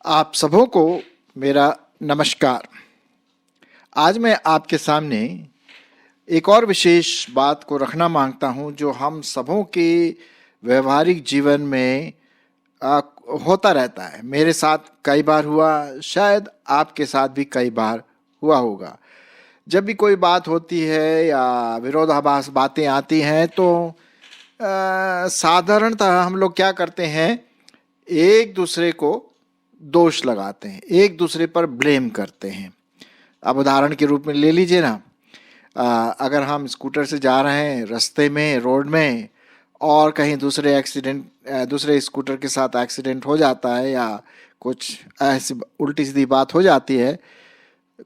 आप सबों को मेरा नमस्कार। आज मैं आपके सामने एक और विशेष बात को रखना मांगता हूं जो हम सबों के व्यवहारिक जीवन में आ, होता रहता है। मेरे साथ कई बार हुआ, शायद आपके साथ भी कई बार हुआ होगा। जब भी कोई बात होती है या विरोधाभास बातें आती हैं तो साधारणतः हम लोग क्या करते हैं, एक दूसरे को दोष लगाते हैं, एक दूसरे पर ब्लेम करते हैं। अब उदाहरण के रूप में ले लीजिए ना, अगर हम स्कूटर से जा रहे हैं रास्ते में, रोड में, और कहीं दूसरे स्कूटर के साथ एक्सीडेंट हो जाता है या कुछ ऐसी उल्टी सीधी बात हो जाती है,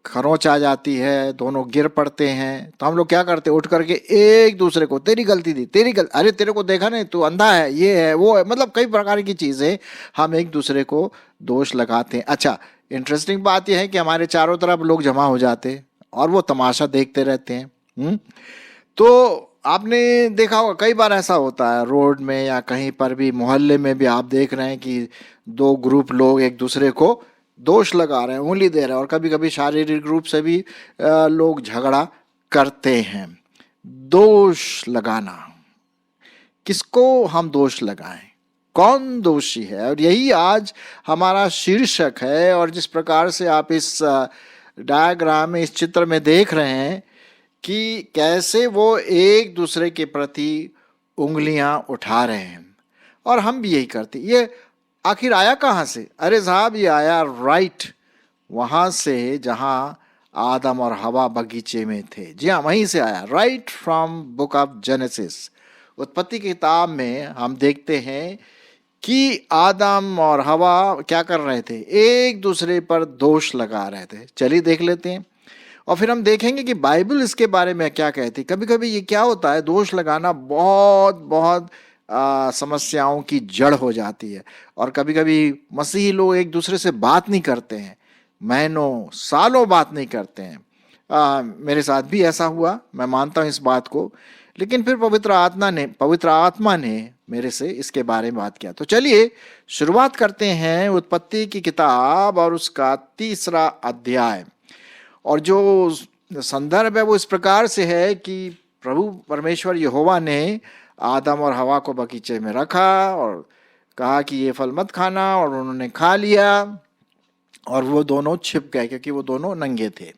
खरोंच आ जाती है, दोनों गिर पड़ते हैं, तो हम लोग क्या करते हैं, उठ करके एक दूसरे को तेरी गलती थी, तेरी गलती, अरे तेरे को देखा नहीं, तू अंधा है, ये है वो है, मतलब कई प्रकार की चीजें हम एक दूसरे को दोष लगाते हैं। अच्छा, इंटरेस्टिंग बात यह है कि हमारे चारों तरफ लोग जमा हो जाते हैं और वो तमाशा देखते रहते हैं। तो आपने देखा होगा, कई बार ऐसा होता है रोड में या कहीं पर भी, मोहल्ले में भी आप देख रहे हैं कि दो ग्रुप लोग एक दूसरे को दोष लगा रहे हैं, उंगली दे रहे हैं, और कभी कभी शारीरिक रूप से भी लोग झगड़ा करते हैं। दोष लगाना, किसको हम दोष लगाएं, कौन दोषी है, और यही आज हमारा शीर्षक है। और जिस प्रकार से आप इस डायग्राम में, इस चित्र में देख रहे हैं कि कैसे वो एक दूसरे के प्रति उंगलियां उठा रहे हैं, और हम भी यही करते। ये आखिर आया कहाँ से? अरे साहब, ये आया राइट वहां से जहां आदम और हवा बगीचे में थे। जी हाँ, वहीं से आया, right from book of genesis. उत्पत्ति की किताब में हम देखते हैं कि आदम और हवा क्या कर रहे थे, एक दूसरे पर दोष लगा रहे थे। चलिए देख लेते हैं, और फिर हम देखेंगे कि बाइबल इसके बारे में क्या कहती है। कभी कभी ये क्या होता है, दोष लगाना बहुत बहुत समस्याओं की जड़ हो जाती है। और कभी कभी मसीही लोग एक दूसरे से बात नहीं करते हैं, महीनों सालों बात नहीं करते हैं। मेरे साथ भी ऐसा हुआ, मैं मानता हूं इस बात को। लेकिन फिर पवित्र आत्मा ने मेरे से इसके बारे में बात किया। तो चलिए शुरुआत करते हैं उत्पत्ति की किताब और उसका 3 अध्याय। और जो संदर्भ है वो इस प्रकार से है कि प्रभु परमेश्वर यहोवा ने आदम और हवा को बगीचे में रखा और कहा कि ये फल मत खाना, और उन्होंने खा लिया और वो दोनों छिप गए क्योंकि वो दोनों नंगे थे।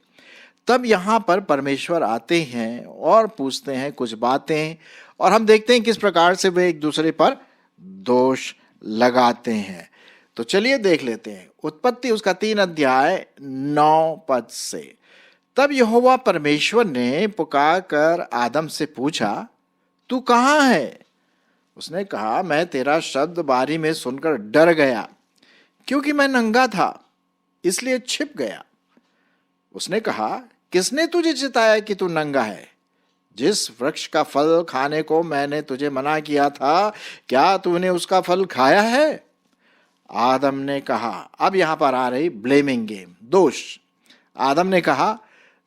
तब यहाँ पर परमेश्वर आते हैं और पूछते हैं कुछ बातें, और हम देखते हैं किस प्रकार से वे एक दूसरे पर दोष लगाते हैं। तो चलिए देख लेते हैं उत्पत्ति उसका 3 अध्याय 9 पद से। तब यहोवा परमेश्वर ने पुकार कर आदम से पूछा, तू कहाँ है? उसने कहा, मैं तेरा शब्द बारी में सुनकर डर गया, क्योंकि मैं नंगा था, इसलिए छिप गया। उसने कहा, किसने तुझे चिताया कि तू नंगा है? जिस वृक्ष का फल खाने को मैंने तुझे मना किया था, क्या तूने उसका फल खाया है? आदम ने कहा, अब यहां पर आ रही ब्लेमिंग गेम, दोष। आदम ने कहा,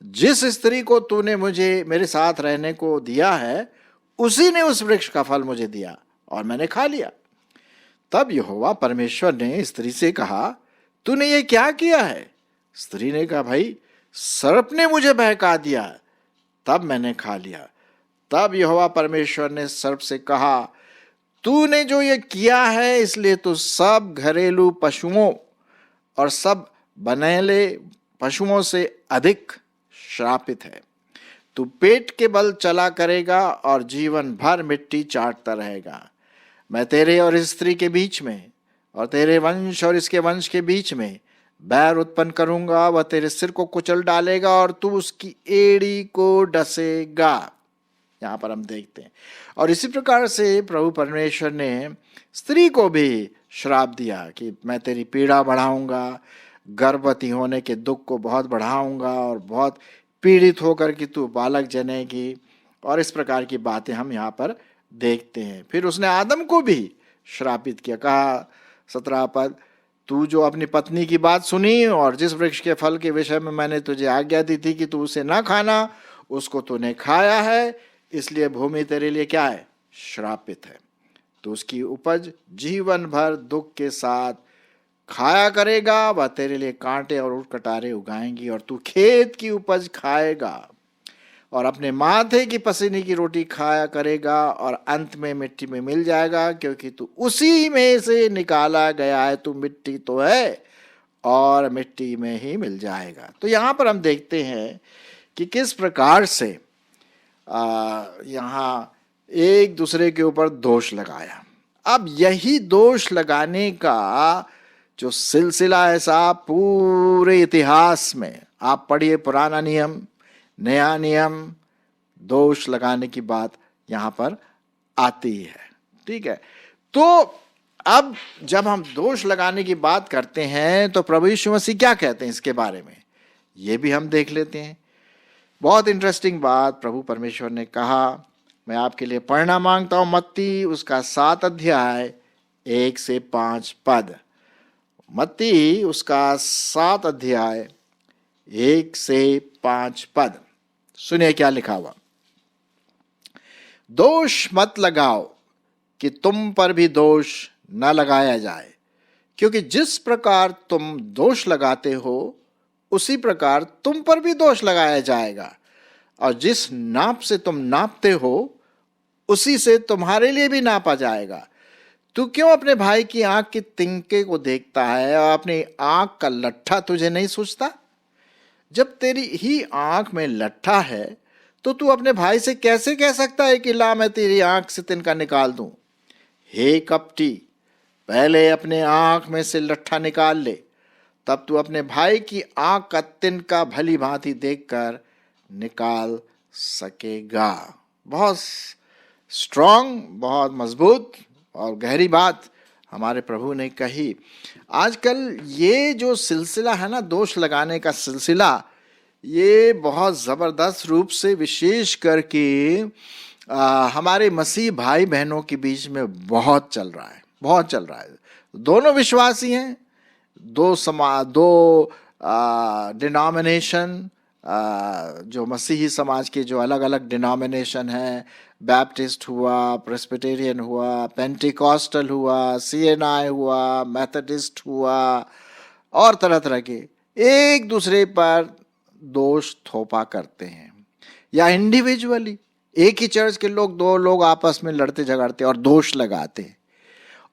जिस स्त्री को तूने मुझे मेरे साथ रहने को दिया है, उसी ने उस वृक्ष का फल मुझे दिया और मैंने खा लिया। तब यहोवा परमेश्वर ने स्त्री से कहा, तूने ये क्या किया है? स्त्री ने कहा, भाई सर्प ने मुझे बहका दिया, तब मैंने खा लिया। तब यहोवा परमेश्वर ने सर्प से कहा, तूने जो ये किया है इसलिए तो सब घरेलू पशुओं और सब बनेले पशुओं से अधिक श्रापित है। तू पेट के बल चला करेगा और जीवन भर मिट्टी चाटता रहेगा। मैं तेरे और इस स्त्री के बीच में और तेरे वंश और इसके वंश के बीच में बैर उत्पन्न करूंगा, वह तेरे सिर को कुचल डालेगा और तू उसकी एड़ी को डसेगा। यहां पर हम देखते हैं, और इसी प्रकार से प्रभु परमेश्वर ने स्त्री को भी श्राप दिया कि मैं तेरी पीड़ा बढ़ाऊंगा, गर्भवती होने के दुख को बहुत बढ़ाऊंगा और बहुत पीड़ित होकर कि तू बालक जनेगी। और इस प्रकार की बातें हम यहाँ पर देखते हैं। फिर उसने आदम को भी श्रापित किया, कहा 17 पद, तू जो अपनी पत्नी की बात सुनी और जिस वृक्ष के फल के विषय में मैंने तुझे आज्ञा दी थी कि तू उसे ना खाना, उसको तूने खाया है, इसलिए भूमि तेरे लिए क्या है? श्रापित है। तो उसकी उपज जीवन भर दुख के साथ खाया करेगा, वह तेरे लिए कांटे और कटारे उगाएंगी, और तू खेत की उपज खाएगा और अपने माथे की पसीने की रोटी खाया करेगा, और अंत में मिट्टी में मिल जाएगा, क्योंकि तू उसी में से निकाला गया है। तू मिट्टी तो है और मिट्टी में ही मिल जाएगा। तो यहाँ पर हम देखते हैं कि किस प्रकार से यहाँ एक दूसरे के ऊपर दोष लगाया। अब यही दोष लगाने का जो सिलसिला है साहब, पूरे इतिहास में आप पढ़िए, पुराना नियम, नया नियम, दोष लगाने की बात यहां पर आती है। ठीक है, तो अब जब हम दोष लगाने की बात करते हैं तो प्रभु यीशु मसीह क्या कहते हैं इसके बारे में, ये भी हम देख लेते हैं। बहुत इंटरेस्टिंग बात प्रभु परमेश्वर ने कहा। मैं आपके लिए पढ़ना मांगता हूं, मत्ती उसका 7 अध्याय 1 से 5 पद। मत्ती उसका 7 अध्याय 1 से 5 पद। सुनिए क्या लिखा हुआ। दोष मत लगाओ कि तुम पर भी दोष न लगाया जाए, क्योंकि जिस प्रकार तुम दोष लगाते हो उसी प्रकार तुम पर भी दोष लगाया जाएगा, और जिस नाप से तुम नापते हो उसी से तुम्हारे लिए भी नापा जाएगा। तू क्यों अपने भाई की आंख की तिनके को देखता है और अपनी आंख का लट्ठा तुझे नहीं सूझता? जब तेरी ही आंख में लट्ठा है तो तू अपने भाई से कैसे कह सकता है कि ला मैं तेरी आंख से तिनका निकाल दूं? हे कपटी, पहले अपने आंख में से लट्ठा निकाल ले, तब तू अपने भाई की आंख का तिनका भली भांति देखकर निकाल सकेगा। बहुत स्ट्रांग, बहुत मजबूत और गहरी बात हमारे प्रभु ने कही। आजकल ये जो सिलसिला है ना, दोष लगाने का सिलसिला, ये बहुत ज़बरदस्त रूप से विशेष करके हमारे मसीह भाई बहनों के बीच में बहुत चल रहा है, बहुत चल रहा है। दोनों विश्वासी हैं, दो डिनोमिनेशन, जो मसीही समाज के जो अलग अलग डिनोमिनेशन हैं, बैप्टिस्ट हुआ, प्रेस्बिटेरियन हुआ, पेंटिकॉस्टल हुआ, सीएनआई हुआ, मेथोडिस्ट हुआ, और तरह तरह के एक दूसरे पर दोष थोपा करते हैं, या इंडिविजुअली एक ही चर्च के लोग, दो लोग आपस में लड़ते झगड़ते और दोष लगाते हैं,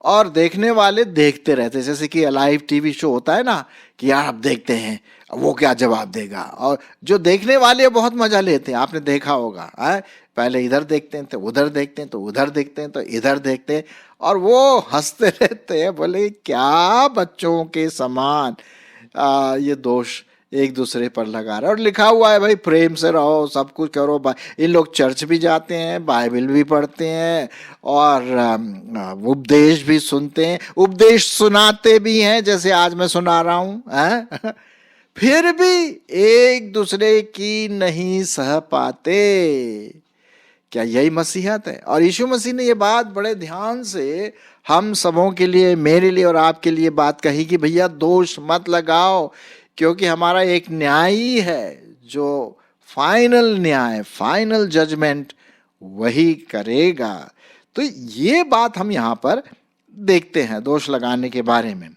और देखने वाले देखते रहते। जैसे कि लाइव टीवी शो होता है ना, कि यार अब देखते हैं वो क्या जवाब देगा, और जो देखने वाले बहुत मजा लेते हैं। आपने देखा होगा, पहले इधर देखते हैं तो उधर देखते हैं, तो उधर देखते हैं तो इधर देखते हैं, और वो हंसते रहते हैं, बोले क्या बच्चों के समान ये दोष एक दूसरे पर लगा रहा है। और लिखा हुआ है भाई, प्रेम से रहो, सब कुछ करो। इन लोग चर्च भी जाते हैं, बाइबल भी पढ़ते हैं, और उपदेश भी सुनते हैं, उपदेश सुनाते भी हैं, जैसे आज मैं सुना रहा हूं। फिर भी एक दूसरे की नहीं सह पाते। क्या यही मसीहत है? और यीशु मसीह ने ये बात बड़े ध्यान से हम सबों के लिए, मेरे लिए और आपके लिए बात कही कि भैया दोष मत लगाओ, क्योंकि हमारा एक न्यायी है जो फाइनल न्याय, फाइनल जजमेंट वही करेगा। तो ये बात हम यहाँ पर देखते हैं दोष लगाने के बारे में।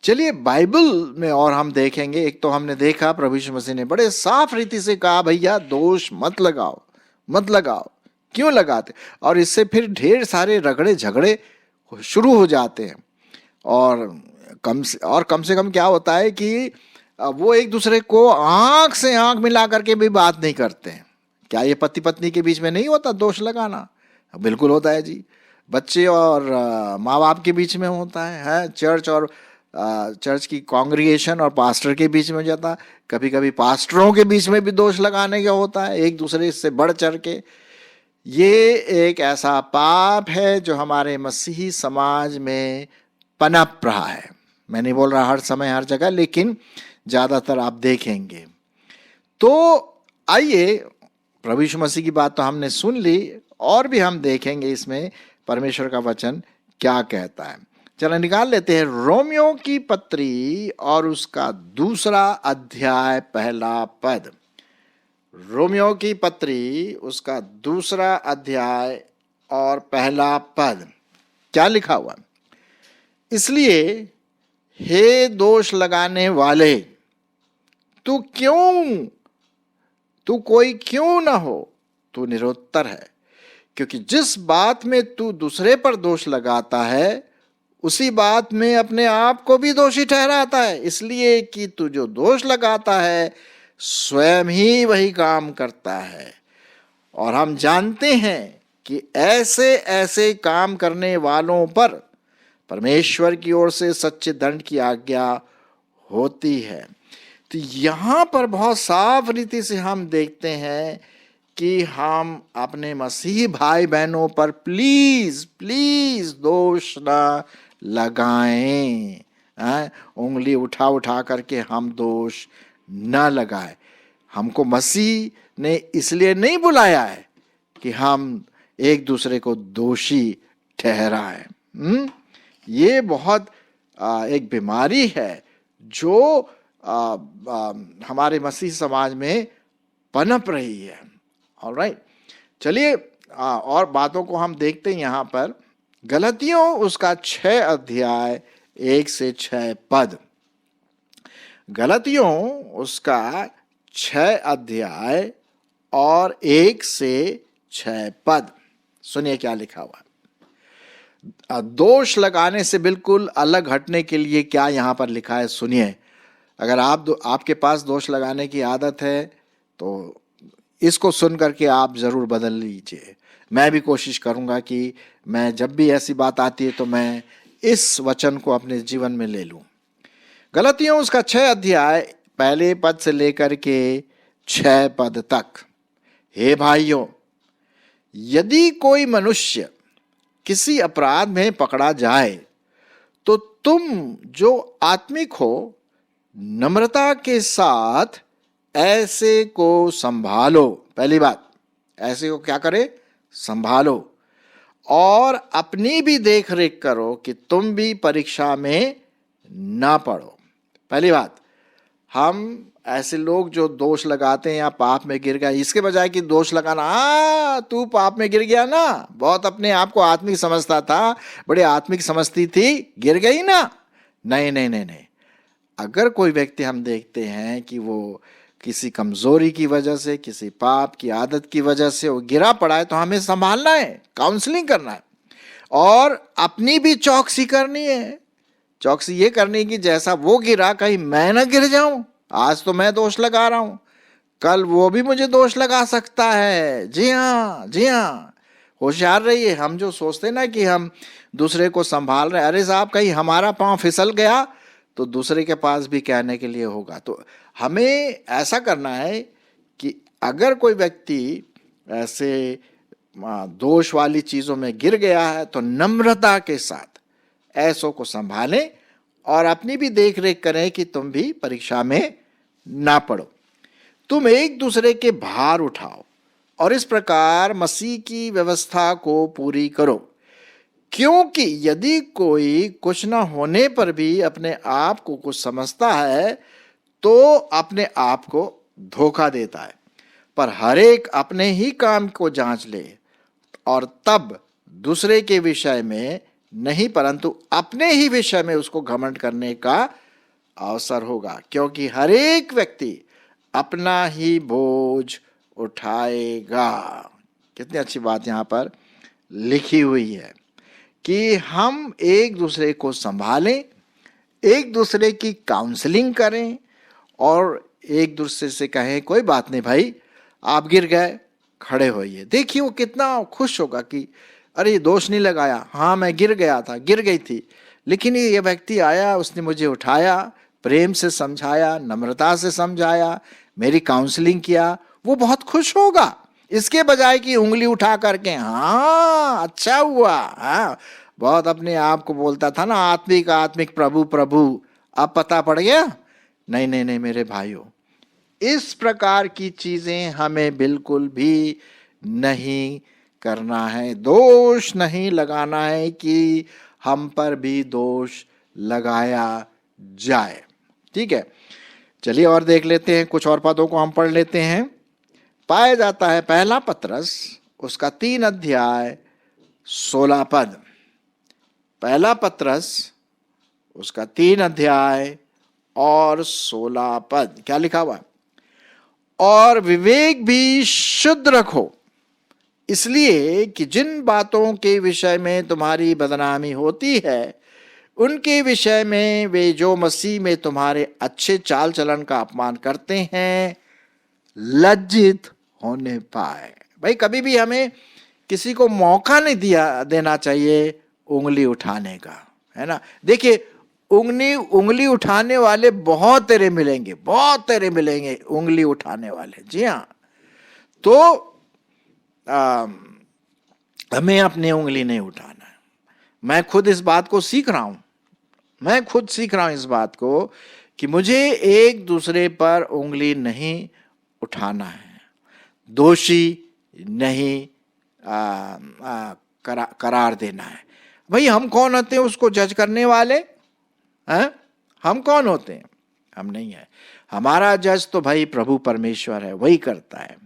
चलिए बाइबल में और हम देखेंगे। एक तो हमने देखा प्रभु यीशु मसीह ने बड़े साफ रीति से कहा, भैया दोष मत लगाओ, मत लगाओ। क्यों लगाते? और इससे फिर ढेर सारे रगड़े झगड़े शुरू हो जाते हैं, और कम से कम क्या होता है कि वो एक दूसरे को आंख से आंख मिला करके भी बात नहीं करते हैं। क्या ये पति पत्नी के बीच में नहीं होता दोष लगाना? बिल्कुल होता है जी। बच्चे और माँ बाप के बीच में होता है, चर्च और चर्च की कांग्रीगेशन और पास्टर के बीच में हो जाता है, कभी कभी पास्टरों के बीच में भी दोष लगाने का होता है, एक दूसरे से बढ़ चढ़ के। ये एक ऐसा पाप है जो हमारे मसीही समाज में पनप रहा है। मैं नहीं बोल रहा हर समय हर जगह, लेकिन ज़्यादातर आप देखेंगे। तो आइए, प्रभु यीशु मसीह की बात तो हमने सुन ली, और भी हम देखेंगे इसमें परमेश्वर का वचन क्या कहता है। चलो निकाल लेते हैं रोमियो की पत्री और उसका 2 अध्याय 1 पद। रोमियो की पत्री उसका 2 अध्याय और 1 पद क्या लिखा हुआ? इसलिए हे दोष लगाने वाले, तू कोई क्यों न हो, तू निरुत्तर है। क्योंकि जिस बात में तू दूसरे पर दोष लगाता है उसी बात में अपने आप को भी दोषी ठहराता है, इसलिए कि तू जो दोष लगाता है स्वयं ही वही काम करता है। और हम जानते हैं कि ऐसे ऐसे काम करने वालों पर परमेश्वर की ओर से सच्चे दंड की आज्ञा होती है। तो यहाँ पर बहुत साफ रीति से हम देखते हैं कि हम अपने मसीही भाई बहनों पर प्लीज प्लीज दोष न लगाएं, उंगली उठा उठा करके हम दोष न लगाएं। हमको मसीह ने इसलिए नहीं बुलाया है कि हम एक दूसरे को दोषी ठहराएं। ये बहुत एक बीमारी है जो हमारे मसीह समाज में पनप रही है। ऑलराइट, चलिए और बातों को हम देखते हैं। यहाँ पर गलतियों उसका 6 अध्याय 1 से 6 पद, गलतियों उसका 6 अध्याय और 1 से 6 पद सुनिए क्या लिखा हुआ है। दोष लगाने से बिल्कुल अलग हटने के लिए क्या यहाँ पर लिखा है सुनिए। अगर आपके पास दोष लगाने की आदत है तो इसको सुन करके आप जरूर बदल लीजिए। मैं भी कोशिश करूंगा कि मैं जब भी ऐसी बात आती है तो मैं इस वचन को अपने जीवन में ले लूं। गलतियों उसका 6 अध्याय पहले पद से लेकर के 6 पद तक। हे भाइयों, यदि कोई मनुष्य किसी अपराध में पकड़ा जाए तो तुम जो आत्मिक हो नम्रता के साथ ऐसे को संभालो। पहली बात, ऐसे को क्या करे? संभालो। और अपनी भी देख रेख करो कि तुम भी परीक्षा में ना पड़ो। पहली बात, हम ऐसे लोग जो दोष लगाते हैं या पाप में गिर गया, इसके बजाय कि दोष लगाना तू पाप में गिर गया ना, बहुत अपने आप को आत्मिक समझता था, बड़े आत्मिक समझती थी, गिर गई ना। नहीं नहीं नहीं नहीं। अगर कोई व्यक्ति हम देखते हैं कि वो किसी कमजोरी की वजह से, किसी पाप की आदत की वजह से वो गिरा पड़ा है तो हमें संभालना है, काउंसलिंग करना है और अपनी भी चौकसी करनी है। चौकसी ये करनी है कि जैसा वो गिरा कहीं मैं ना गिर जाऊं। आज तो मैं दोष लगा रहा हूं, कल वो भी मुझे दोष लगा सकता है। जी हाँ, जी हाँ, होशियार रहिए। हम जो सोचते ना कि हम दूसरे को संभाल रहे, अरे साहब कहीं हमारा पांव फिसल गया तो दूसरे के पास भी कहने के लिए होगा। तो हमें ऐसा करना है कि अगर कोई व्यक्ति ऐसे दोष वाली चीजों में गिर गया है तो नम्रता के साथ ऐसों को संभालें और अपनी भी देख रेख करें कि तुम भी परीक्षा में ना पड़ो। तुम एक दूसरे के भार उठाओ और इस प्रकार मसीह की व्यवस्था को पूरी करो। क्योंकि यदि कोई कुछ न होने पर भी अपने आप को कुछ समझता है तो अपने आप को धोखा देता है। पर हर एक अपने ही काम को जांच ले और तब दूसरे के विषय में नहीं परंतु अपने ही विषय में उसको घमंड करने का अवसर होगा। क्योंकि हर एक व्यक्ति अपना ही बोझ उठाएगा। कितनी अच्छी बात यहाँ पर लिखी हुई है कि हम एक दूसरे को संभालें, एक दूसरे की काउंसलिंग करें और एक दूसरे से कहें कोई बात नहीं भाई, आप गिर गए, खड़े होइए। देखिए वो कितना खुश होगा कि अरे ये दोष नहीं लगाया, हाँ मैं गिर गया था, गिर गई थी, लेकिन ये व्यक्ति आया, उसने मुझे उठाया, प्रेम से समझाया, नम्रता से समझाया, मेरी काउंसलिंग किया, वो बहुत खुश होगा। इसके बजाय कि उंगली उठा करके हाँ अच्छा हुआ, हाँ बहुत अपने आप को बोलता था ना आत्मिक आत्मिक प्रभु प्रभु, अब पता पड़ गया। नहीं नहीं नहीं मेरे भाइयों, इस प्रकार की चीजें हमें बिल्कुल भी नहीं करना है। दोष नहीं लगाना है कि हम पर भी दोष लगाया जाए। ठीक है, चलिए और देख लेते हैं, कुछ और पदों को हम पढ़ लेते हैं। पाया जाता है पहला पत्रस उसका 3 अध्याय 16 पद। पहला पत्रस उसका 3 अध्याय और 16 पद। क्या लिखा हुआ? और विवेक भी शुद्ध रखो, इसलिए कि जिन बातों के विषय में तुम्हारी बदनामी होती है उनके विषय में वे जो मसीह में तुम्हारे अच्छे चाल चलन का अपमान करते हैं लज्जित होने पाए। भाई कभी भी हमें किसी को मौका नहीं देना चाहिए उंगली उठाने का, है ना। देखिए उंगली उठाने वाले बहुत तेरे मिलेंगे, बहुत तेरे मिलेंगे उंगली उठाने वाले। जी हाँ, तो हमें अपनी उंगली नहीं उठाना है। मैं खुद इस बात को सीख रहा हूं, मैं खुद सीख रहा हूं इस बात को कि मुझे एक दूसरे पर उंगली नहीं उठाना है, दोषी नहीं करार देना है। भाई हम कौन होते हैं उसको जज करने वाले? हैं? हम कौन होते हैं? हम नहीं है। हमारा जज तो भाई प्रभु परमेश्वर है, वही करता है।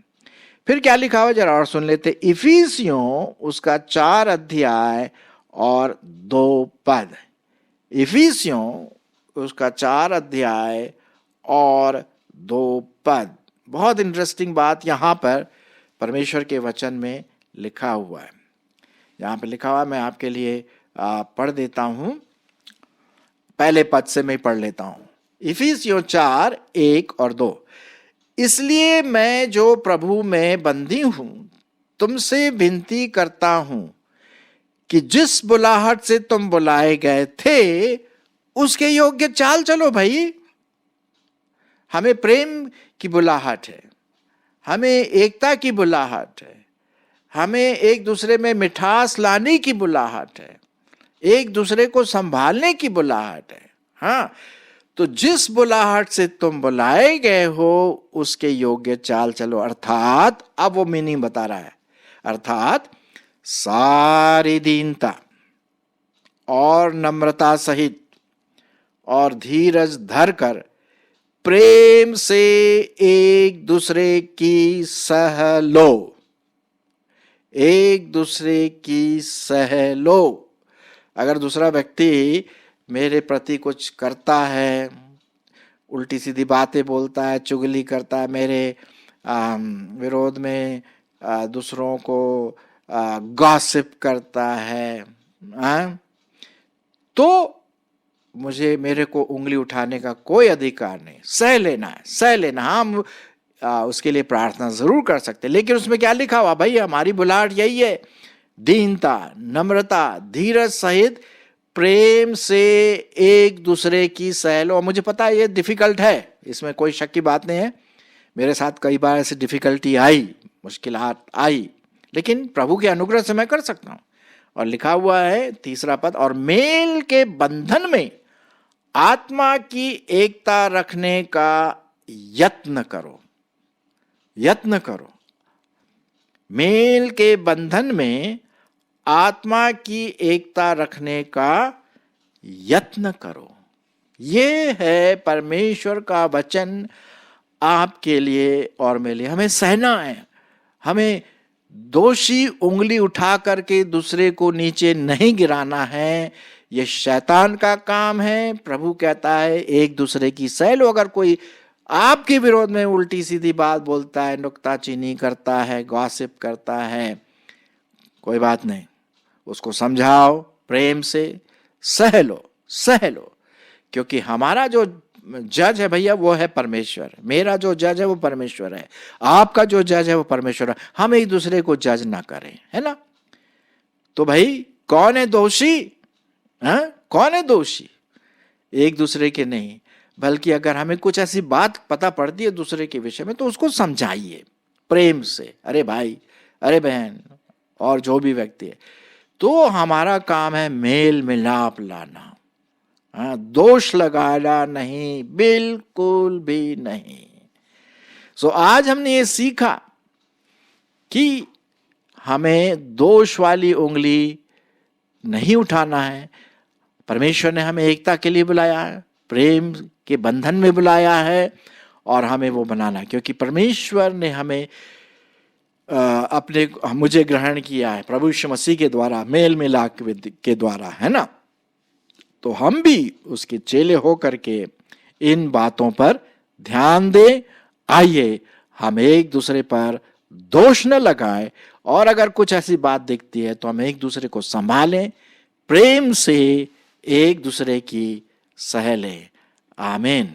फिर क्या लिखा हुआ जरा और सुन लेते। इफिसियों उसका 4 अध्याय और 2 पद। इफिसियों उसका 4 अध्याय और 2 पद। बहुत इंटरेस्टिंग बात यहां पर परमेश्वर के वचन में लिखा हुआ है। यहां पर लिखा हुआ, मैं आपके लिए पढ़ देता हूं। पहले पद से मैं पढ़ लेता हूं। इफिसियों 4, 1 और 2। इसलिए मैं जो प्रभु में बंदी हूं तुमसे विनती करता हूं कि जिस बुलाहट से तुम बुलाए गए थे उसके योग्य चाल चलो। भाई हमें प्रेम की बुलाहट है, हमें एकता की बुलाहट है, हमें एक दूसरे में मिठास लाने की बुलाहट है, एक दूसरे को संभालने की बुलाहट है। हाँ, तो जिस बुलाहट से तुम बुलाए गए हो उसके योग्य चाल चलो। अर्थात अब वो मीनिंग बता रहा है, अर्थात सारी दीनता और नम्रता सहित और धीरज धरकर प्रेम से एक दूसरे की सह लो, एक दूसरे की सह लो। अगर दूसरा व्यक्ति मेरे प्रति कुछ करता है, उल्टी सीधी बातें बोलता है, चुगली करता है, मेरे विरोध में दूसरों को गॉसिप करता है, तो मेरे को उंगली उठाने का कोई अधिकार नहीं। सह लेना है, सह लेना। हम उसके लिए प्रार्थना जरूर कर सकते हैं, लेकिन उसमें क्या लिखा हुआ? भाई हमारी बुलाहट यही है, दीनता, नम्रता, धीरज सहित प्रेम से एक दूसरे की सह लो। मुझे पता है ये डिफिकल्ट है, इसमें कोई शक की बात नहीं है। मेरे साथ कई बार ऐसी डिफिकल्टी आई, मुश्किलात आई, लेकिन प्रभु के अनुग्रह से मैं कर सकता हूं। और लिखा हुआ है 3 पद, और मेल के बंधन में आत्मा की एकता रखने का यत्न करो। यत्न करो, मेल के बंधन में आत्मा की एकता रखने का यत्न करो। ये है परमेश्वर का वचन आपके लिए और मेरे लिए। हमें सहना है, हमें दोषी उंगली उठा करके दूसरे को नीचे नहीं गिराना है। यह शैतान का काम है। प्रभु कहता है एक दूसरे की सह लो। अगर कोई आपके विरोध में उल्टी सीधी बात बोलता है, नुक्ताचीनी करता है, गॉसिप करता है, कोई बात नहीं, उसको समझाओ, प्रेम से सह लो, सह लो। क्योंकि हमारा जो जज है भैया वो है परमेश्वर। मेरा जो जज है वो परमेश्वर है, आपका जो जज है वो परमेश्वर है। हम एक दूसरे को जज ना करें, है ना। तो भाई कौन है दोषी? कौन है दोषी? एक दूसरे के नहीं, बल्कि अगर हमें कुछ ऐसी बात पता पड़ती है दूसरे के विषय में तो उसको समझाइए प्रेम से। अरे भाई, अरे बहन, और जो भी व्यक्ति है, तो हमारा काम है मेल मिलाप लाना, दोष लगाना नहीं, बिल्कुल भी नहीं। सो आज हमने ये सीखा कि हमें दोष वाली उंगली नहीं उठाना है। परमेश्वर ने हमें एकता के लिए बुलाया है, प्रेम के बंधन में बुलाया है, और हमें वो बनाना, क्योंकि परमेश्वर ने हमें मुझे ग्रहण किया है प्रभु यीशु मसीह के द्वारा, मेल मिलाप के द्वारा, है ना। तो हम भी उसके चेले हो करके इन बातों पर ध्यान दें। आइए हम एक दूसरे पर दोष न लगाएं, और अगर कुछ ऐसी बात दिखती है तो हम एक दूसरे को संभालें, प्रेम से एक दूसरे की सह लें। आमीन।